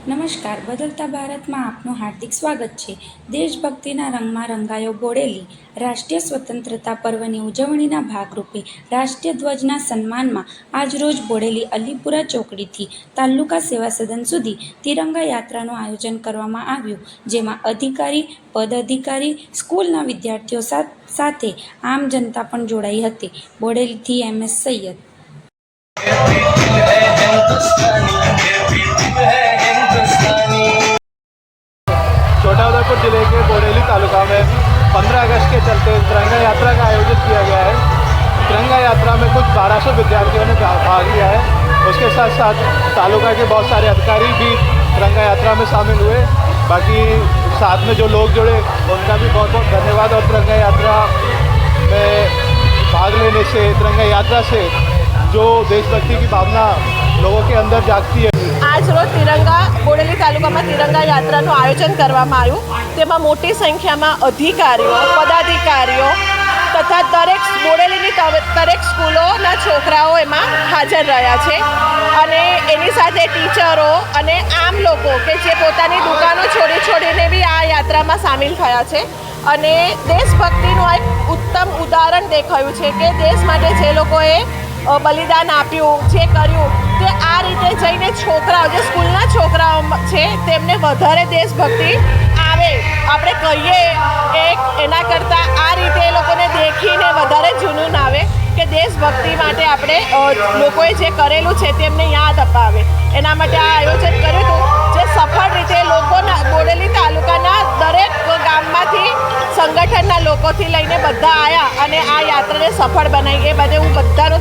નમસ્કાર, બદલતા ભારતમાં આપનું હાર્દિક સ્વાગત છે. દેશભક્તિના રંગમાં રંગાયો બોડેલી. રાષ્ટ્રીય સ્વતંત્રતા પર્વની ઉજવણીના ભાગરૂપે રાષ્ટ્રીય ધ્વજના સન્માનમાં આજરોજ બોડેલી અલીપુરા ચોકડીથી તાલુકા સેવા સદન સુધી તિરંગા યાત્રાનું આયોજન કરવામાં આવ્યું, જેમાં અધિકારી, પદાધિકારી, સ્કૂલના વિદ્યાર્થીઓ સાથે આમ જનતા પણ જોડાઈ હતી. બોડેલીથી MS સૈયદ. छोटाउदेपुर जिले के बोडेली तालुका में 15 अगस्त के चलते तिरंगा यात्रा का आयोजन किया गया है। तिरंगा यात्रा में कुछ 1200 विद्यार्थियों ने भाग लिया है। उसके साथ साथ तालुका के बहुत सारे अधिकारी भी तिरंगा यात्रा में शामिल हुए। बाकी साथ में जो लोग जुड़े उनका भी बहुत बहुत धन्यवाद। और तिरंगा यात्रा में भाग लेने से, तिरंगा यात्रा से जो देशभक्ति की भावना लोगों के अंदर जागती है। आज रोज बोडेली तालुकाમાં તિરંગા યાત્રાનું આયોજન કરવામાં આવ્યું, તેમાં મોટી સંખ્યામાં અધિકારીઓ, પદાધિકારીઓ તથા બોડેલીની દરેક સ્કૂલોના છોકરાઓ એમાં હાજર રહ્યા છે અને એની સાથે ટીચરો અને આમ લોકો કે જે પોતાની દુકાનો છોડીને બી આ યાત્રામાં સામેલ થયા છે. અને દેશભક્તિનું એક ઉત્તમ ઉદાહરણ દેખાયું છે કે દેશ માટે જે લોકોએ બલિદાન આપ્યું, જે કર્યું, તે આ રીતે જઈને છોકરાઓ, જે સ્કૂલના છોકરાઓ છે, તેમને વધારે દેશભક્તિ આવે, આપણે કહીએ એના કરતાં આ રીતે એ લોકોને દેખીને વધારે જુનૂન આવે કે દેશભક્તિ માટે આપણે લોકોએ જે કરેલું છે તેમને યાદ અપાવે. એના માટે આ આયોજન કર્યું હતું, જે સફળ રીતે લોકોના બોડેલી તાલુકાના દરેક ગામમાંથી સંગઠનના લોકોથી લઈને બધા આવ્યા અને આ યાત્રાને સફળ બનાવી. એ બધે હું બધાનો